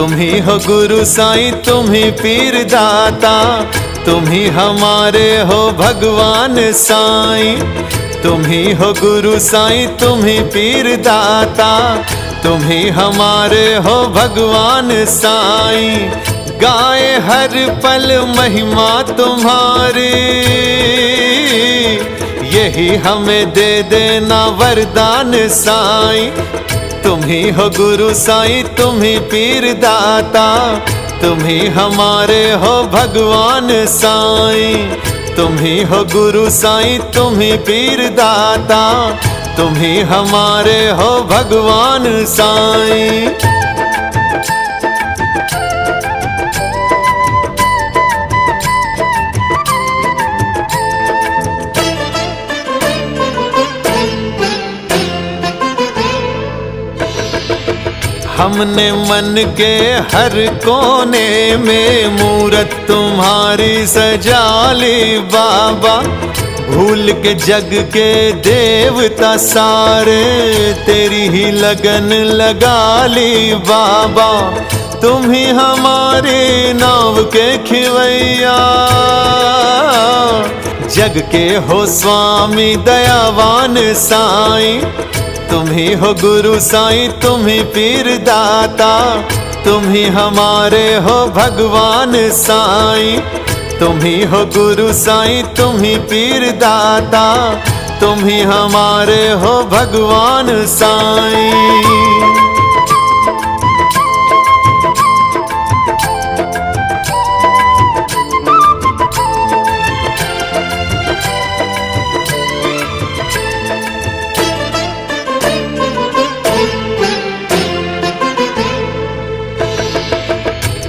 तुम ही हो गुरु साईं, तुम ही पीर दाता, तुम ही हमारे हो भगवान साईं। तुम ही हो गुरु साईं, तुम ही पीर दाता, तुम ही हमारे हो भगवान साईं। गाए हर पल महिमा तुम्हारी, यही हमें दे देना वरदान साईं। तुम ही हो गुरु साईं, तुम ही पीर दाता, तुम ही हमारे हो भगवान साईं। तुम ही हो गुरु साईं, तुम ही पीर दाता, तुम ही हमारे हो भगवान साईं। हमने मन के हर कोने में मूरत तुम्हारी सजा ली बाबा। भूल के जग के देवता सारे तेरी ही लगन लगा ली बाबा। तुम ही हमारे नाव के खिवैया, जग के हो स्वामी दयावान साईं। तुम ही हो गुरु साईं, तुम ही पीर दाता, तुम ही हमारे हो भगवान साईं। तुम ही हो गुरु साईं, तुम ही पीर दाता, तुम ही हमारे हो भगवान साईं।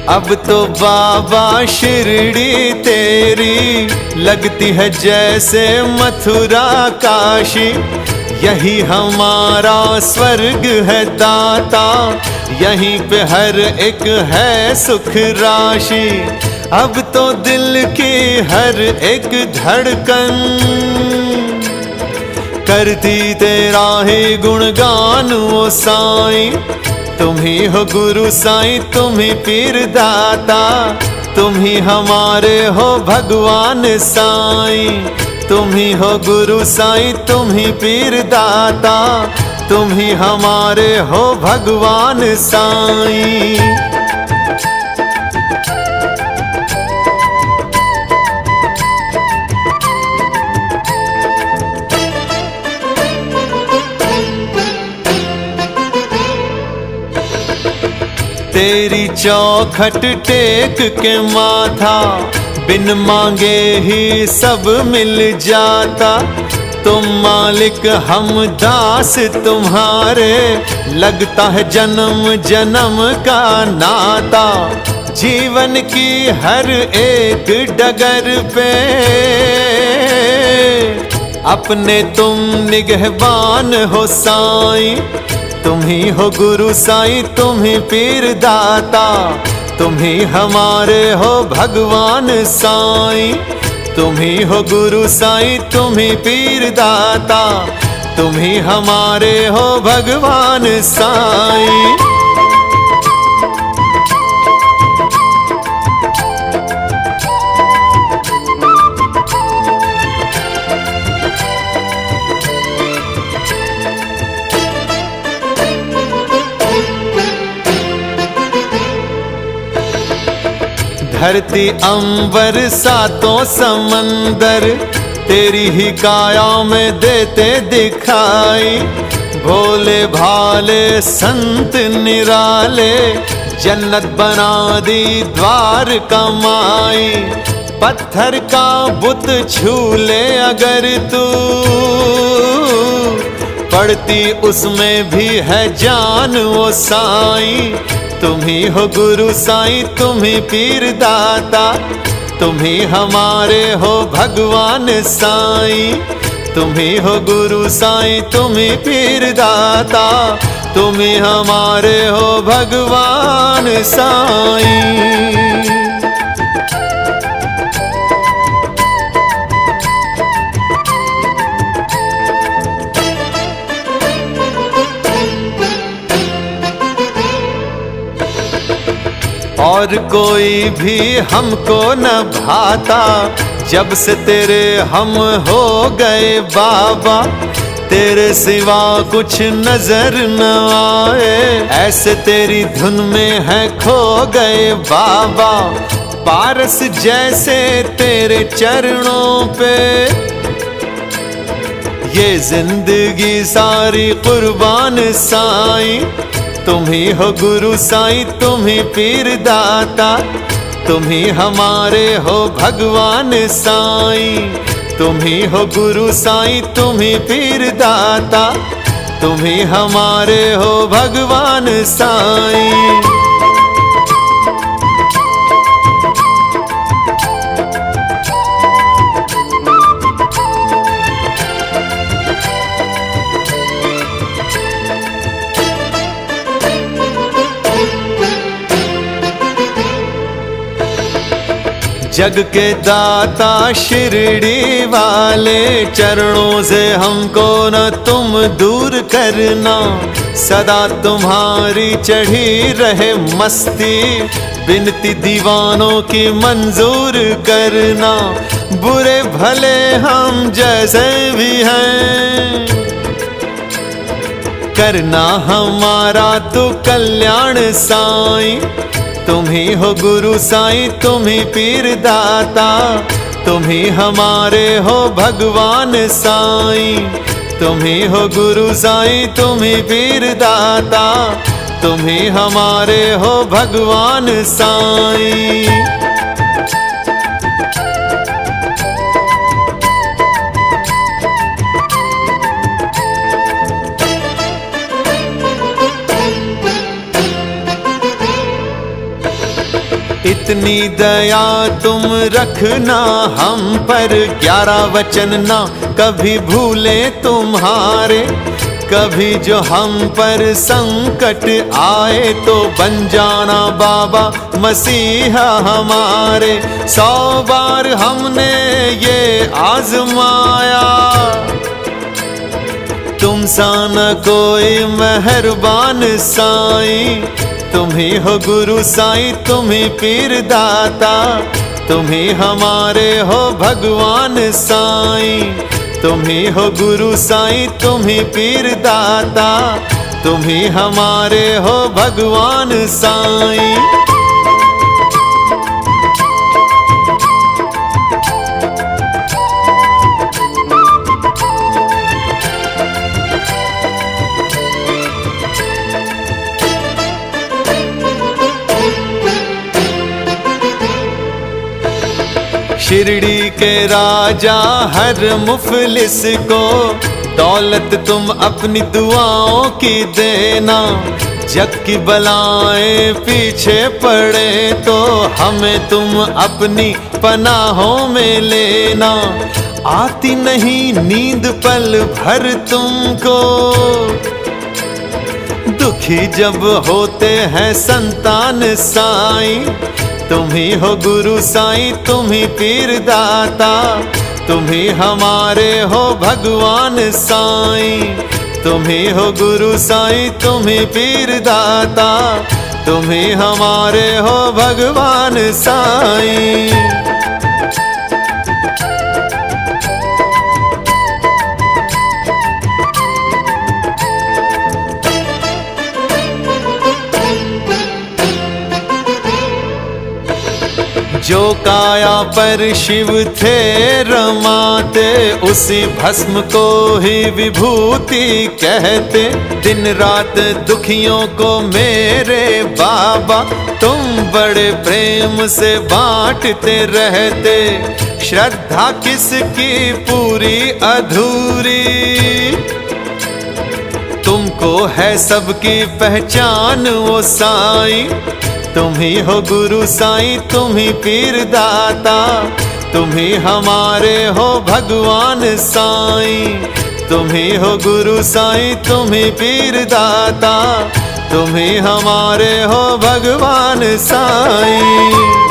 अब तो बाबा शिरडी तेरी लगती है जैसे मथुरा काशी। यही हमारा स्वर्ग है दाता, यहीं पे हर एक है सुख राशि। अब तो दिल की हर एक धड़कन करती तेरा ही गुणगान ओ साईं। तुम ही हो गुरु साईं, तुम ही पीर दाता, तुम ही हमारे हो भगवान साईं। तुम ही हो गुरु साईं, तुम ही पीर दाता, तुम ही हमारे हो भगवान साईं। तेरी चौखट टेक के माथा, बिन मांगे ही सब मिल जाता। तुम मालिक हम दास तुम्हारे, लगता है जन्म जन्म का नाता। जीवन की हर एक डगर पे अपने तुम निगहबान हो साईं। तुम ही हो गुरु साईं, तुम ही पीर दाता, तुम ही हमारे हो भगवान साईं। तुम ही हो गुरु साईं, तुम ही पीर दाता, तुम ही हमारे हो भगवान साईं। धरती अंबर सातों समंदर तेरी ही काया में देते दिखाई। भोले भाले संत निराले जन्नत बना दी द्वार कमाई। पत्थर का बुत छू ले अगर तू, पड़ती उसमें भी है जान वो साईं। तुम ही हो गुरु साईं, तुम ही पीर दाता, तुम ही हमारे हो भगवान साईं। तुम ही हो गुरु साईं, तुम ही पीर दाता, तुम ही हमारे हो भगवान साईं। और कोई भी हमको न भाता, जब से तेरे हम हो गए बाबा, तेरे सिवा कुछ नजर न आए, ऐसे तेरी धुन में है खो गए बाबा। पारस जैसे तेरे चरणों पे ये जिंदगी सारी कुर्बान साईं। तुम ही हो गुरु साईं, तुम ही पीर दाता, तुम ही हमारे हो भगवान साईं। तुम ही हो गुरु साईं, तुम ही पीर दाता, तुम ही हमारे हो भगवान साईं। जग के दाता शिरडी वाले, चरणों से हमको न तुम दूर करना, सदा तुम्हारी चढ़ी रहे मस्ती, बिनती दीवानों की मंजूर करना। बुरे भले हम जैसे भी हैं, करना हमारा तो कल्याण साईं। तुम ही हो गुरु साईं, तुम ही पीर दाता, तुम ही हमारे हो भगवान साईं। तुम ही हो गुरु साईं, तुम ही पीर दाता, तुम ही हमारे हो भगवान साईं। इतनी दया तुम रखना हम पर, 11 वचन ना कभी भूले तुम्हारे। कभी जो हम पर संकट आए, तो बन जाना बाबा मसीहा हमारे। 100 बार हमने ये आजमाया, तुम सा न कोई मेहरबान साईं। तुम ही हो गुरु साईं, तुम ही पीर दाता, तुम ही हमारे हो भगवान साईं। तुम ही हो गुरु साईं, तुम ही पीर दाता, तुम ही हमारे हो भगवान साईं। शिरडी के राजा हर मुफलिस को दौलत तुम अपनी दुआओं की देना। जग की बलाएं पीछे पड़े तो हमें तुम अपनी पनाहों में लेना। आती नहीं नींद पल भर तुमको, दुखी जब होते हैं संतान साईं। तुम ही हो गुरु साईं, तुम ही पीर दाता, तुम ही हमारे हो भगवान साईं। तुम ही हो गुरु साईं, तुम ही पीर दाता, तुम ही हमारे हो भगवान साईं। जो काया पर शिव थे रमाते, उसी भस्म को ही विभूति कहते। दिन रात दुखियों को मेरे बाबा तुम बड़े प्रेम से बांटते रहते। श्रद्धा किसकी पूरी अधूरी, तुमको है सबकी पहचान वो साईं। तुम ही हो गुरु साईं, तुम ही पीर दाता, तुम ही हमारे हो भगवान साईं। तुम ही हो गुरु साईं, तुम ही पीर दाता, तुम ही हमारे हो भगवान साईं।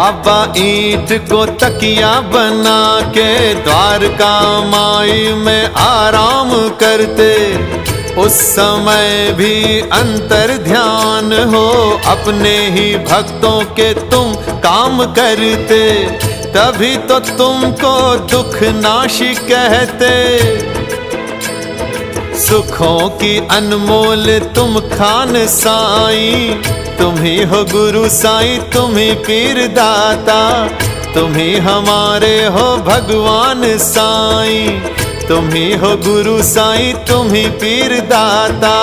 बाबा ईंट को तकिया बना के द्वारका माई में आराम करते। उस समय भी अंतर ध्यान हो, अपने ही भक्तों के तुम काम करते। तभी तो तुमको दुख नाशी कहते। सुखों की अनमोल तुम खान साईं, तुम ही हो गुरु साईं, तुम ही पीर दाता। तुम ही हमारे हो भगवान साईं, तुम ही हो गुरु साईं, तुम ही पीर दाता।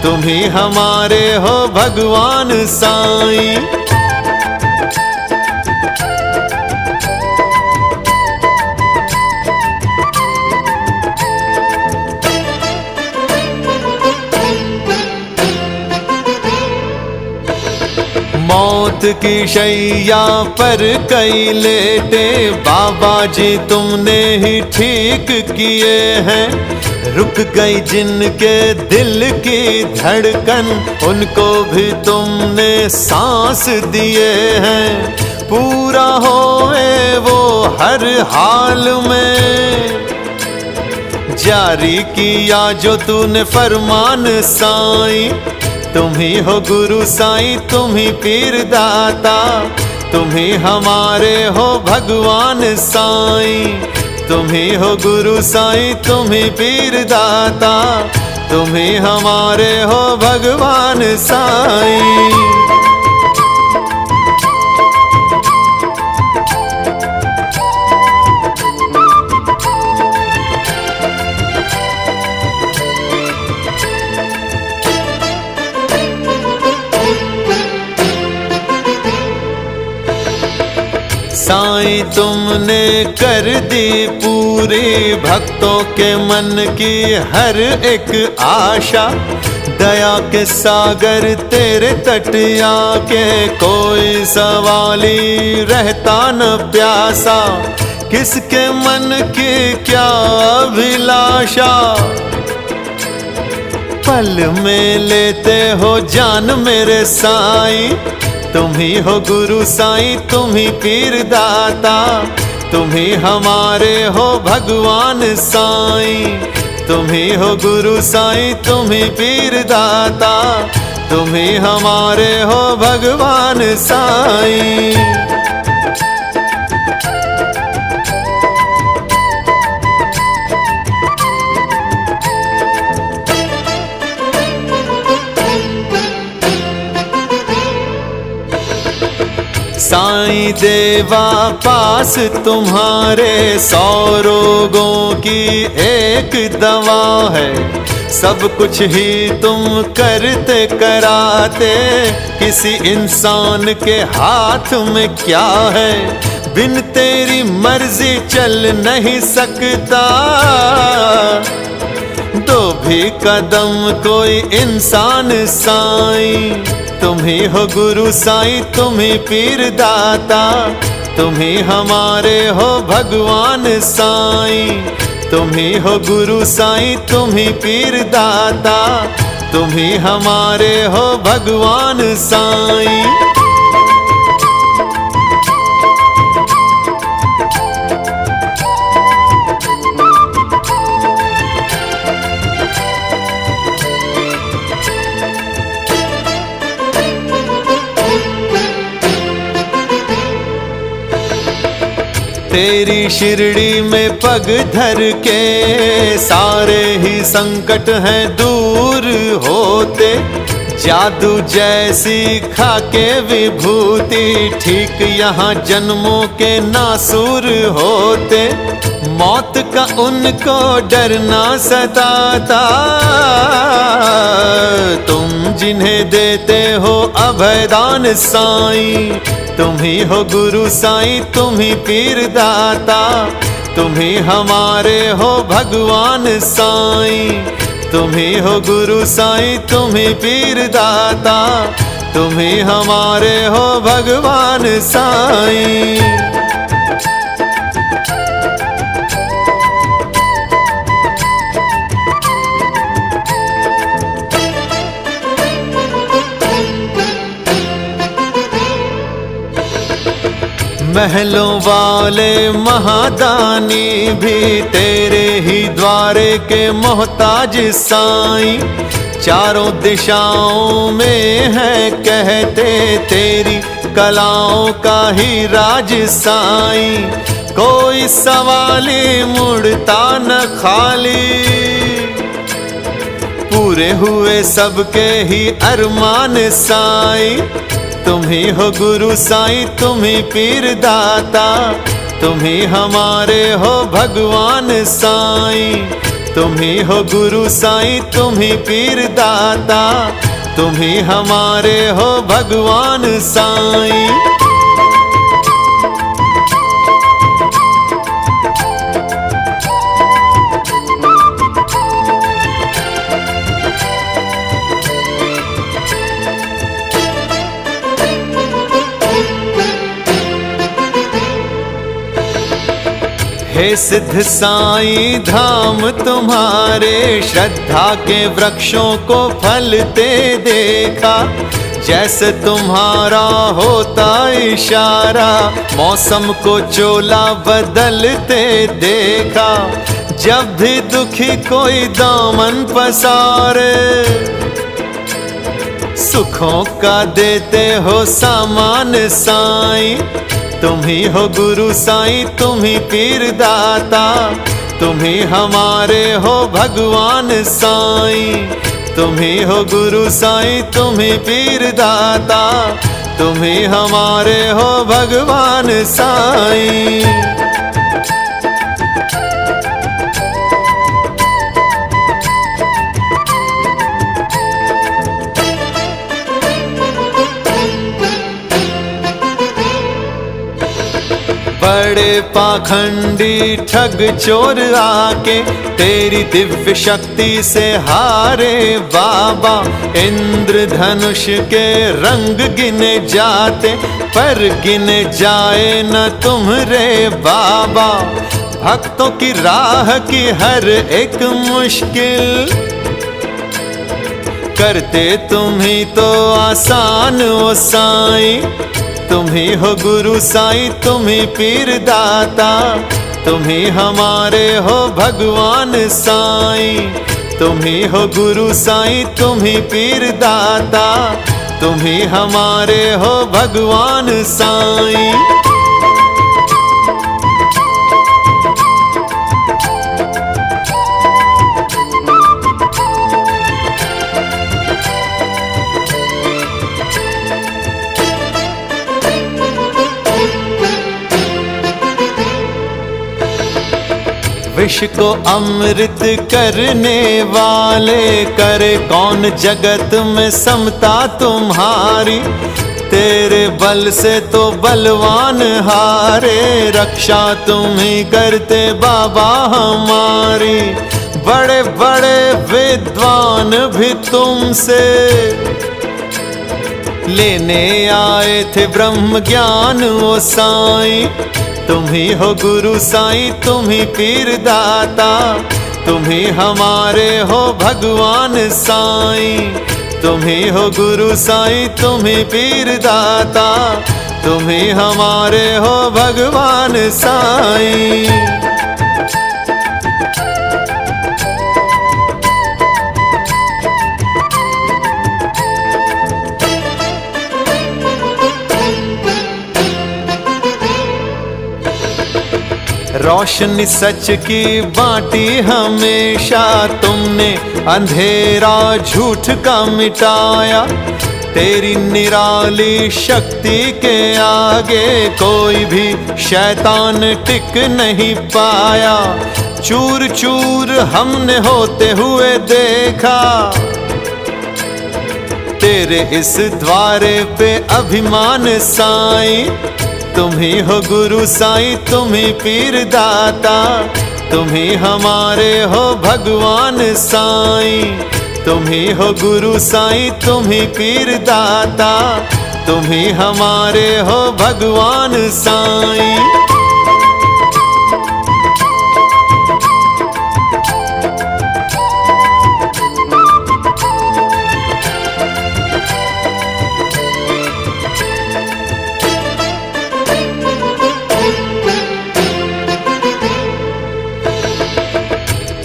तुम ही हमारे हो भगवान साईं। मौत की शैया पर कई लेटे, बाबा जी तुमने ही ठीक किए हैं। रुक गई जिनके दिल की धड़कन, उनको भी तुमने सांस दिए हैं। पूरा होए वो हर हाल में, जारी किया जो तूने फरमान साईं। तुम ही हो गुरु साईं, तुम ही पीर दाता। तुम ही हमारे हो भगवान साईं, तुम ही हो गुरु साईं, तुम ही पीर दाता। तुम ही हमारे हो भगवान साईं। साईं तुमने कर दी पूरी भक्तों के मन की हर एक आशा। दया के सागर तेरे तट आके, कोई सवाली रहता न प्यासा। किसके मन की क्या अभिलाषा, पल में लेते हो जान मेरे साईं। तुम ही हो गुरु साईं, तुम ही पीर दाता। तुम ही हमारे हो भगवान साईं, तुम ही हो गुरु साईं, तुम ही पीर दाता। तुम ही हमारे हो भगवान साईं। साईं देवा पास तुम्हारे, 100 रोगों की एक दवा है। सब कुछ ही तुम करते कराते, किसी इंसान के हाथ में क्या है। बिन तेरी मर्जी चल नहीं सकता, दो भी कदम कोई इंसान साईं। तुम ही हो गुरु साईं, तुम ही पीर दाता। तुम ही हमारे हो भगवान साईं, तुम ही हो गुरु साईं, तुम ही पीर दाता। तुम ही हमारे हो भगवान साईं। तेरी शिरडी में पग धर के, सारे ही संकट हैं दूर होते। जादू जैसी खाके विभूति, ठीक यहाँ जन्मों के नासूर होते। मौत का उनको डर ना सताता, तुम जिन्हें देते हो अभयदान साईं। तुम ही हो गुरु साईं, तुम ही पीर दाता। तुम ही हमारे हो भगवान साईं, तुम ही हो गुरु साईं, तुम ही पीर दाता। तुम ही हमारे हो भगवान साईं। महलों वाले महादानी भी तेरे ही द्वारे के मोहताज साईं। चारों दिशाओं में है कहते तेरी कलाओं का ही राज साईं। कोई सवाली मुड़ता न खाली, पूरे हुए सबके ही अरमान साईं। तुम ही हो गुरु साईं, तुम ही पीर दाता, तुम ही हमारे हो भगवान साईं। तुम ही हो गुरु साईं, तुम ही पीर दाता, तुम ही हमारे हो भगवान साईं। हे सिद्ध साईं धाम तुम्हारे, श्रद्धा के वृक्षों को फलते देखा। जैसे तुम्हारा होता इशारा, मौसम को चोला बदलते देखा। जब भी दुखी कोई दामन पसारे, सुखों का देते हो सामान साईं। तुम ही हो गुरु साईं, तुम ही पीर दाता, तुम ही हमारे हो भगवान साईं। तुम ही हो गुरु साईं, तुम ही पीर दाता, तुम ही हमारे हो भगवान साईं। बड़े पाखंडी ठग चोर आके तेरी दिव्य शक्ति से हारे बाबा। इंद्रधनुष के रंग गिने जाते, पर गिने जाए न तुम रे बाबा। भक्तों की राह की हर एक मुश्किल करते तुम ही तो आसान ओ साईं। तुम ही हो गुरु साईं, तुम ही पीर दाता, तुम ही हमारे हो भगवान साईं। तुम ही हो गुरु साईं, तुम ही पीर दाता, तुम ही हमारे हो भगवान साईं। विष को अमृत करने वाले, करे कौन जगत में समता तुम्हारी। तेरे बल से तो बलवान हारे, रक्षा तुम ही करते बाबा हमारी। बड़े बड़े विद्वान भी तुमसे लेने आए थे ब्रह्म ज्ञान ओ साईं। तुम ही हो गुरु साईं, तुम ही पीर दाता, तुम ही हमारे हो भगवान साईं। तुम ही हो गुरु साईं, तुम ही पीर दाता, तुम ही हमारे हो भगवान साईं। रोशनी सच की बांटी हमेशा, तुमने अंधेरा झूठ का मिटाया। तेरी निराली शक्ति के आगे कोई भी शैतान टिक नहीं पाया। चूर चूर हमने होते हुए देखा, तेरे इस द्वारे पे अभिमान साईं। तुम ही हो गुरु साईं, तुम ही पीर दाता, तुम ही हमारे हो भगवान साईं। तुम ही हो गुरु साईं, तुम ही पीर दाता, तुम ही हमारे हो भगवान साईं।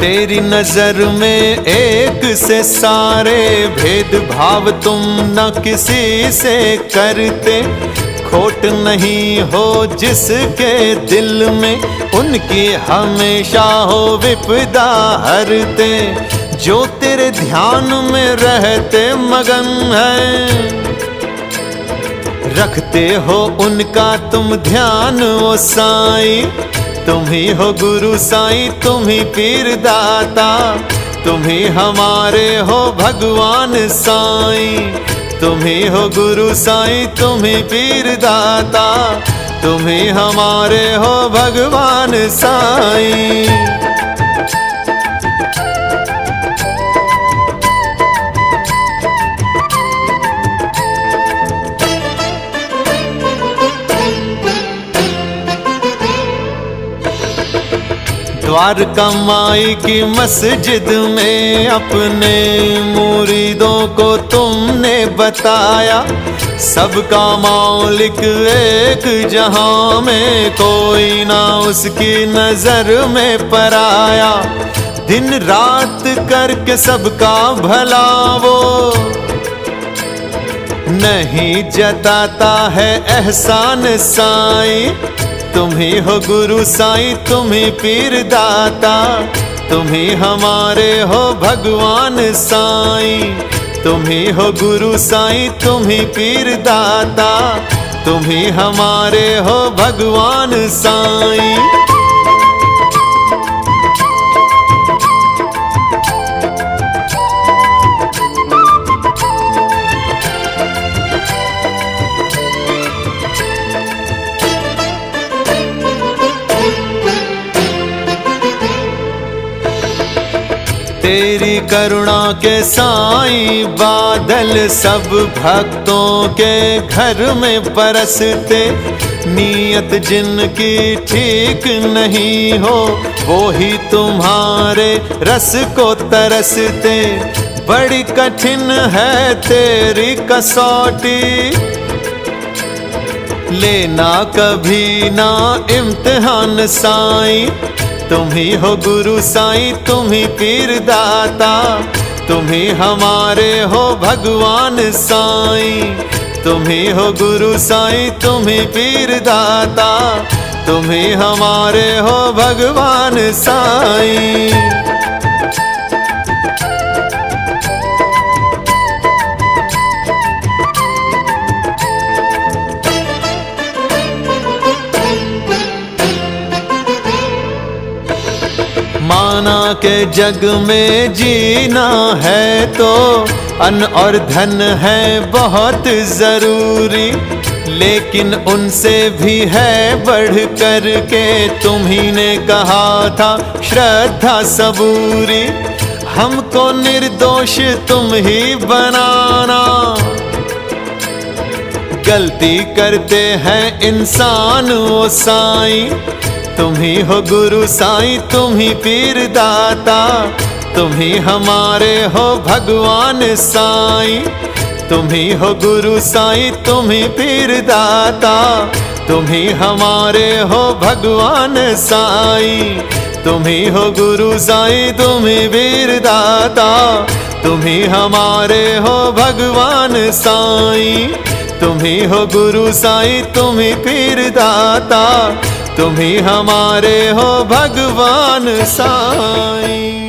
तेरी नजर में एक से सारे भेदभाव तुम न किसी से करते। खोट नहीं हो जिसके दिल में उनकी हमेशा हो विपदा हरते। जो तेरे ध्यान में रहते मगन है, रखते हो उनका तुम ध्यान ओ साईं। तुम ही हो गुरु साईं, तुम ही पीर दाता, तुम ही हमारे हो भगवान साईं। तुम ही हो गुरु साईं, तुम ही पीर दाता, तुम ही हमारे हो भगवान साईं। द्वारका माई की मस्जिद में अपने मुरीदों को तुमने बताया। सबका मालिक एक जहां में, कोई ना उसकी नजर में पराया। दिन रात करके सबका भला वो नहीं जताता है एहसान साईं। तुम ही हो गुरु साईं, तुम ही पीर दाता, तुम ही हमारे हो भगवान साईं। तुम ही हो गुरु साईं, तुम ही पीर दाता, तुम ही हमारे हो भगवान साईं। तेरी करुणा के साईं बादल सब भक्तों के घर में बरसते। नीयत जिनकी ठीक नहीं हो वो ही तुम्हारे रस को तरसते। बड़ी कठिन है तेरी कसौटी, लेना कभी ना इम्तिहान साईं। तुम ही हो गुरु साईं, तुम ही पीर दाता, तुम ही हमारे हो भगवान साईं। तुम ही हो गुरु साईं, तुम ही पीर दाता, तुम ही हमारे हो भगवान साईं। माना के जग में जीना है तो अन्न और धन है बहुत जरूरी, लेकिन उनसे भी है बढ़ कर के तुम्ही ने कहा था श्रद्धा सबूरी। हमको निर्दोष तुम ही बनाना, गलती करते हैं इंसान वो साईं। तुम ही हो गुरु साईं, तुम ही पीर दाता, तुम ही हमारे हो भगवान साईं। तुम ही हो गुरु साईं, तुम ही पीर दाता, तुम ही हमारे हो भगवान साईं। तुम ही हो गुरु साईं, तुम ही पीर दाता, तुम ही हमारे हो भगवान साईं। तुम ही हो गुरु साईं, तुम ही पीर दाता, तुम ही हमारे हो भगवान साईं।